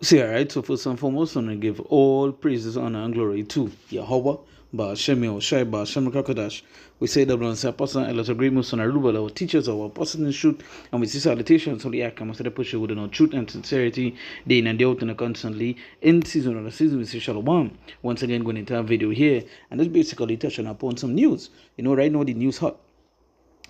See, all right, so first and foremost, I'm going to give all praises, honor, and glory to Yahweh, Ba'Shem Shai, Ba'Shem Kakadash. We say that when Apostle and Elder Great Musa and our teachers, our apostles in truth, and we see salutations on the Akam, the push with no truth and sincerity, day in and day out and constantly. In season or the season, we say Shalom. Once again, going into a video here, and this basically touching upon some news. Right now the news hot.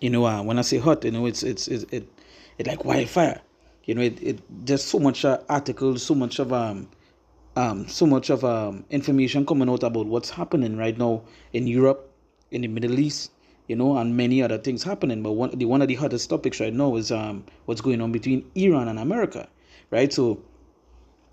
When I say hot, it like wildfire. It There's so much articles, so much of information coming out about what's happening right now in Europe, in the Middle East, and many other things happening. But one of the hottest topics right now is what's going on between Iran and America, right? So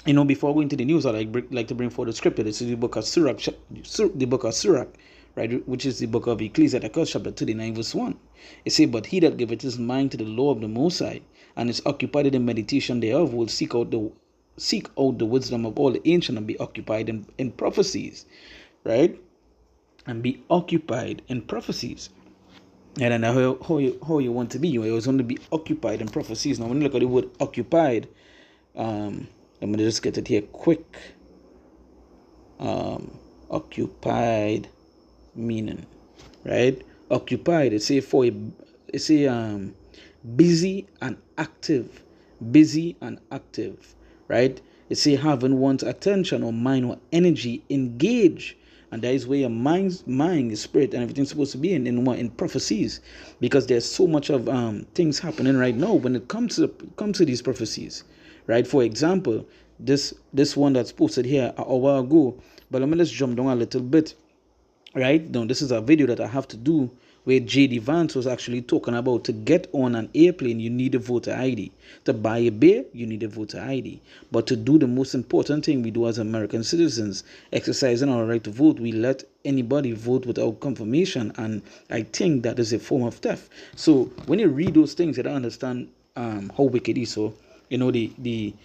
before going to the news, I like to bring forward the scripture. This is the book of Sirach, right, which is the book of Ecclesiastes, chapter 39, verse 1. It says, "But he that giveth his mind to the law of the Most High, and is occupied in the meditation thereof, will seek out the wisdom of all the ancient, and be occupied in prophecies," right? And be occupied in prophecies. And then how you want to be. You always want to be occupied in prophecies. Now, when you look at the word occupied, I'm going to just get it here quick. Occupied meaning, right? Occupied, it's a busy and active. Busy and active, right? It's a having one's attention or mind or energy engaged. And that is where your mind, your spirit, and everything's supposed to be in prophecies, because there's so much of things happening right now when it comes to these prophecies, right? For example, this one that's posted here a while ago, but let me just jump down a little bit, right? Now, this is a video that I have to do where J.D. Vance was actually talking about to get on an airplane, you need a voter ID. To buy a beer, you need a voter ID. But to do the most important thing we do as American citizens, exercising our right to vote, we let anybody vote without confirmation. And I think that is a form of theft. So when you read those things, you don't understand how wicked Esau, the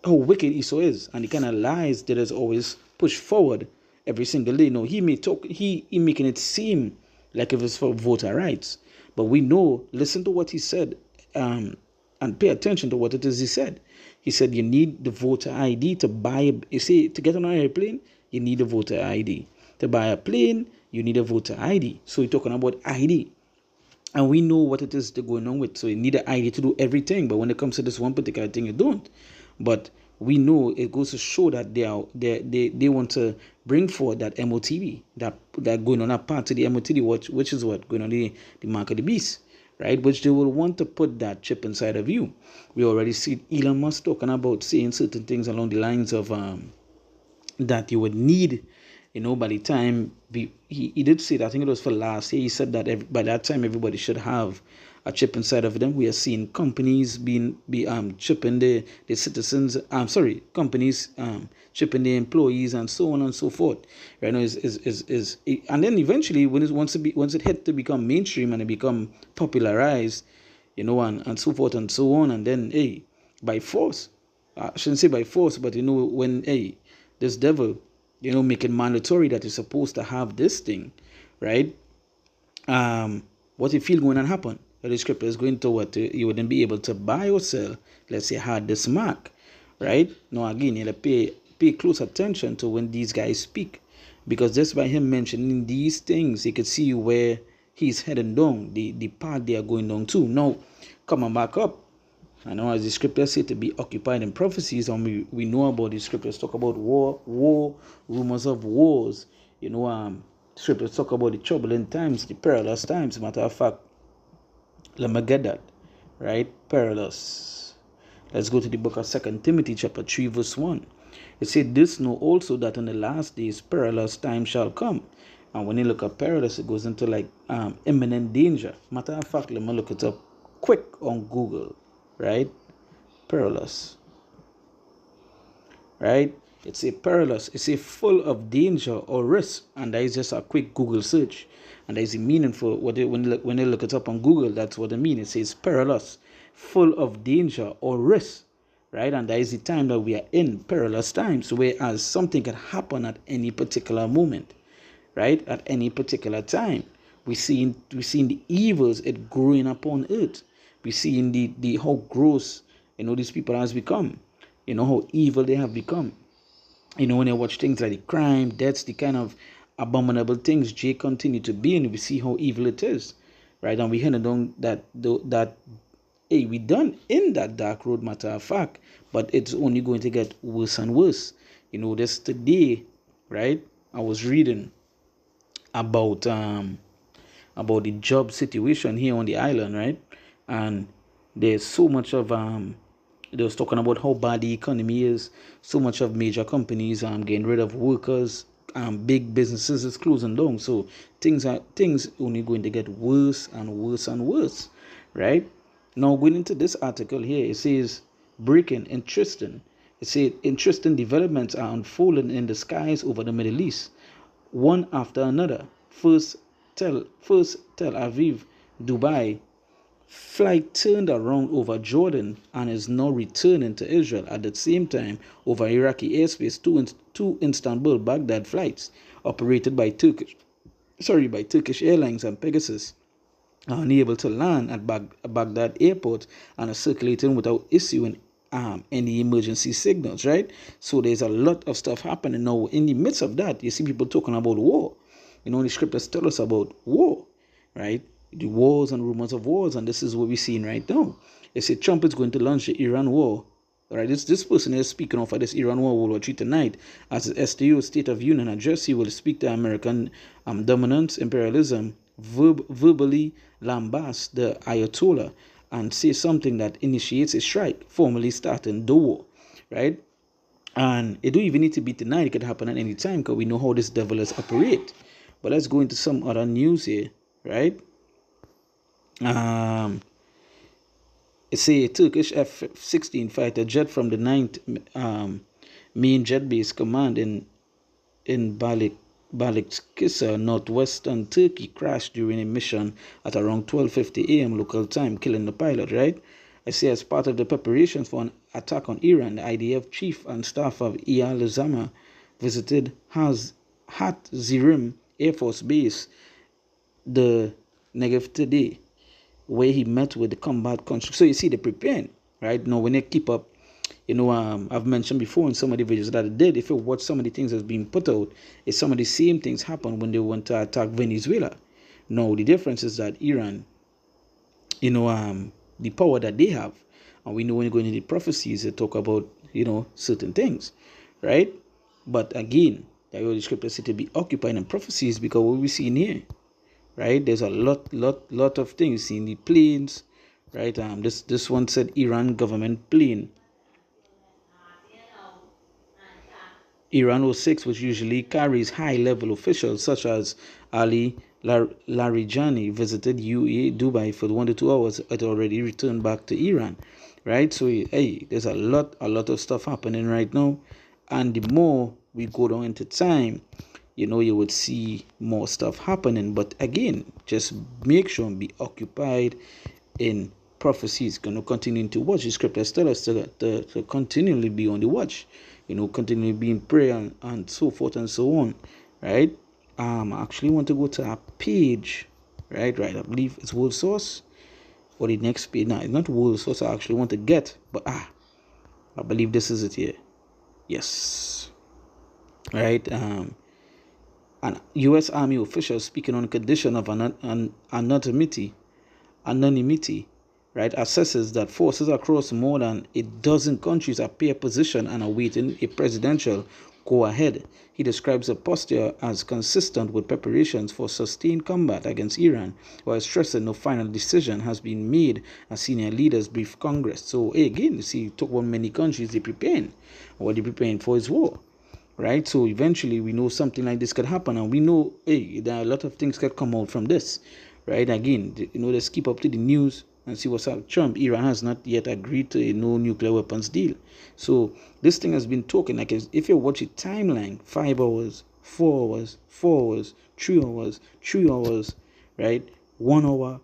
how wicked Esau is, and the kind of lies that is always pushed forward every single day. No, he making it seem like if it's for voter rights, but we know. Listen to what he said, and pay attention to what it is he said. He said you need the voter ID to buy. You see, to get on an airplane, you need a voter ID. To buy a plane, you need a voter ID. So we're talking about ID. And we know what it is to going on with. So you need an ID to do everything. But when it comes to this one particular thing, you don't. But we know it goes to show that they want to bring forward that MOTB, that going on a part of the MOTB, which is what going on the mark of the beast, right? Which they will want to put that chip inside of you. We already see Elon Musk talking about saying certain things along the lines of that you would need, by the time he did say that, I think it was for last year, he said that by that time everybody should have a chip inside of them. We are seeing companies chipping the citizens, companies chipping the employees and so on and so forth. Right now and then eventually once it hit to become mainstream and it become popularized, and so forth and so on, and then by force, I shouldn't say by force, but when this devil, make it mandatory that you're supposed to have this thing, right? What you feel going to happen? The scripture is going to what you wouldn't be able to buy or sell. Let's say had this mark, right? Now again, you have to pay close attention to when these guys speak, because just by him mentioning these things, you could see where he's heading down, the path they are going down to. Now, coming back up, I know as the scriptures say to be occupied in prophecies, and we know about the scriptures talk about war, rumors of wars. Scriptures talk about the troubling times, the perilous times. Matter of fact, let me get that, right? Perilous. Let's go to the book of 2 Timothy chapter 3 verse 1. It said, "This know also that in the last days perilous times shall come." And when you look at perilous, it goes into like imminent danger. Matter of fact, let me look it up quick on Google, right? Perilous, right? It's a perilous, it's a full of danger or risk, and that is just a quick Google search, and that is the meaning for when they look it up on Google. That's what it means. It says perilous, full of danger or risk, right? And that is the time that we are in, perilous times, whereas something can happen at any particular moment, right? At any particular time. We see the evils it growing upon earth. We see the how gross these people has become. You know how evil they have become. You know, when I watch things like the crime, deaths, the kind of abominable things Jay continue to be, and we see how evil it is, right? And we hear on that hey, we done in that dark road, matter of fact, but it's only going to get worse and worse. You know, this today, right? I was reading about the job situation here on the island, right? And there's so much of they was talking about how bad the economy is. So much of major companies getting rid of workers. Big businesses is closing down. So things only going to get worse and worse and worse, right? Now going into this article here, it says breaking interesting. It says interesting developments are unfolding in the skies over the Middle East, one after another. First Tel Aviv, Dubai flight turned around over Jordan and is now returning to Israel. At the same time, over Iraqi airspace, two Istanbul Baghdad flights operated by Turkish Airlines and Pegasus are unable to land at Baghdad airport and are circulating without issuing any emergency signals, right? So there's a lot of stuff happening now. In the midst of that, you see people talking about war. You know, the scriptures tell us about war, right? The wars and rumors of wars, and this is what we're seeing right now. They say Trump is going to launch the Iran war. All right, this person is speaking of this Iran war World War III tonight as the STU State of Union address. He will speak to American dominance, imperialism, verbally lambast the Ayatollah and say something that initiates a strike, formally starting the war, right? And it don't even need to be tonight. It could happen at any time because we know how this devil is operate. But let's go into some other news here, right? It's a Turkish F-16 fighter jet from the 9th Main Jet Base Command in Balıkesir, northwestern Turkey, crashed during a mission at around 12:50 a.m. local time, killing the pilot, right? I say as part of the preparations for an attack on Iran, the IDF chief and staff of Eyal Zama visited Hatzirim Air Force Base the Negev today, where he met with the combat construct. So you see, they're preparing, right? Now, when they keep up, you know, I've mentioned before in some of the videos that I did, if you watch some of the things that's being put out, it's some of the same things happen when they went to attack Venezuela. Now, the difference is that Iran, you know, the power that they have, and we know when you go into the prophecies, they talk about, you know, certain things, right? But again, the scripture said to be occupied in prophecies because what we see in here, right? There's a lot of things in the planes, right? This one said Iran government plane. Iran 06, which usually carries high-level officials such as Ali Larijani, visited UAE Dubai for 1 to 2 hours. It already returned back to Iran, right? So hey, there's a lot of stuff happening right now, and the more we go down into time, you know, you would see more stuff happening. But again, just make sure and be occupied in prophecies. Going to continue to watch. The scriptures tell us to continually be on the watch. You know, continually be in prayer and so forth and so on, right? I actually want to go to a page, right? I believe it's World Source or the next page. No, it's not World Source. I actually want to get, but I believe this is it here. Yes, right. And U.S. Army officials speaking on condition of anonymity, right, assesses that forces across more than a dozen countries appear positioned and awaiting a presidential go-ahead. He describes the posture as consistent with preparations for sustained combat against Iran, while stressing no final decision has been made as senior leaders brief Congress. So again, you see, talk about many countries, they're preparing. What they're preparing for is war. Right, so eventually we know something like this could happen, and we know, hey, there are a lot of things that come out from this, right? Again, you know, let's keep up to the news and see what's up. Iran has not yet agreed to a no nuclear weapons deal. So this thing has been talking, like if you watch a timeline, 5 hours, 4 hours, 4 hours, 3 hours, 3 hours, right? 1 hour,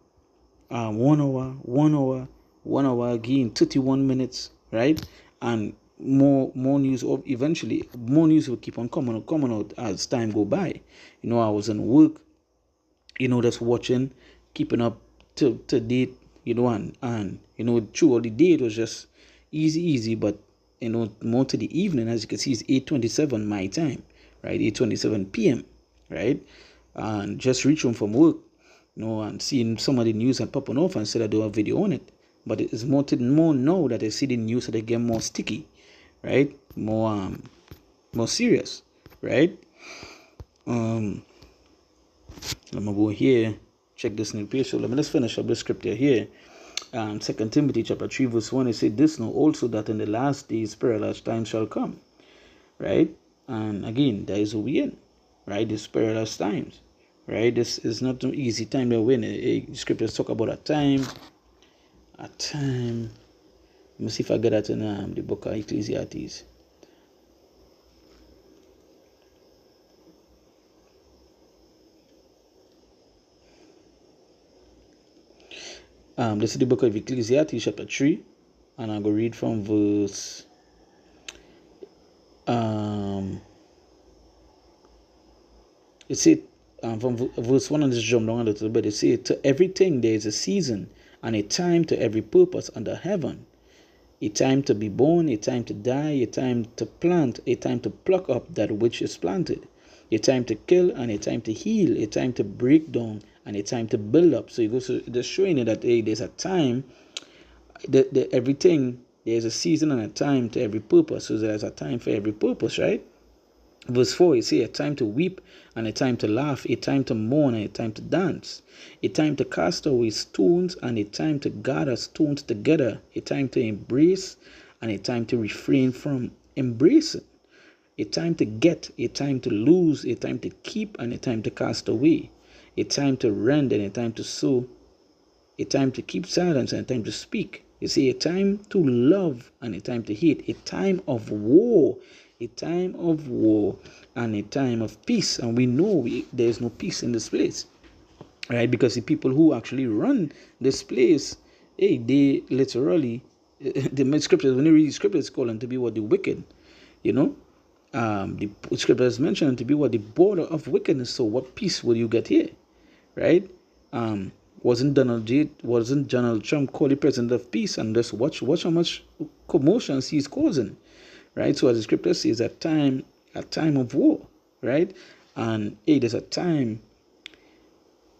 1 hour, 1 hour, 1 hour again, 31 minutes, right? And more news of eventually more news will keep on coming out as time go by. You know, I was in work, you know, just watching, keeping up to date, you know, and you know, through all the day it was just easy, but more to the evening. As you can see, it's 8:27 my time, right? 8:27 p.m., right? And just reach home from work, and seeing some of the news and popping off and said I do a video on it. But it's more now that I see the news that they get more sticky, right? More serious, right? I'm gonna go here, check this new page. So let me just finish up the scripture here. 2 Timothy chapter 3 verse 1, it said, "This know also that in the last days perilous times shall come." Right? And again, that is who we in, right? This perilous times, right? This is not an easy time to win. Scriptures talk about a time. Let me see if I get that in the book of Ecclesiastes. This is the book of Ecclesiastes chapter 3, and I'm going to read from verse it said from verse 1, and just jump down a little bit. It said, "To everything there is a season and a time to every purpose under heaven, a time to be born, a time to die, a time to plant, a time to pluck up that which is planted, a time to kill and a time to heal, a time to break down and a time to build up." So it goes to just showing you that there's a time, everything, there's a season and a time to every purpose. So there's a time for every purpose, right? Verse 4, it says, "A time to weep and a time to laugh, a time to mourn and a time to dance, a time to cast away stones and a time to gather stones together, a time to embrace and a time to refrain from embracing, a time to get, a time to lose, a time to keep and a time to cast away, a time to rend and a time to sow, a time to keep silence and a time to speak." You see, a time to love and a time to hate, a time of war, a time of war and a time of peace. And we know there is no peace in this place, right? Because the people who actually run this place, they literally, the scriptures, when you read the scriptures, call them to be what? The wicked, the scriptures mention to be what? The border of wickedness. So what peace will you get here, right? Wasn't Donald Trump called the president of peace? And just watch how much commotions he's causing, right? So as the scripture says, a time of war, right? And there's a time.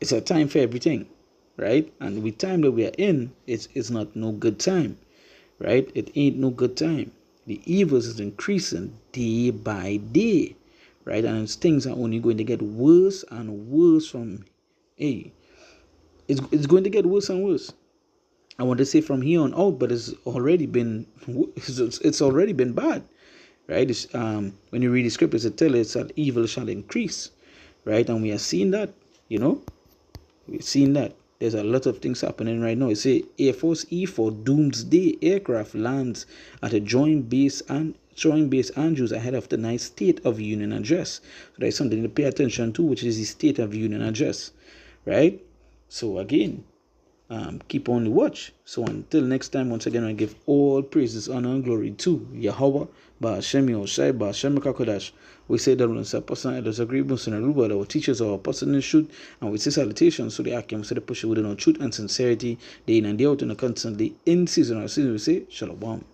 It's a time for everything, right? And with time that we are in, it's not no good time, right? It ain't no good time. The evils is increasing day by day, right? And things are only going to get worse and worse from It's going to get worse and worse. I want to say from here on out, but it's already been bad, right? When you read the scriptures, it tells us that evil shall increase, right? And we are seeing that, we're seeing that. There's a lot of things happening right now. It says Air Force E for Doomsday aircraft lands at a joint base Andrews ahead of tonight's State of Union address. So there's something to pay attention to, which is the State of Union address, right? So again, keep on the watch. So until next time, once again, I give all praises, honor, and glory to Yahweh, Ba'Shem Yoshai, Ba'Shem Kakodash. We say that when it's a person that does agree, but our teachers or our person in shoot, and we say salutations to the Akim, so they push it within our truth and sincerity, day in and day out, and constantly in season or season, we say Shalom.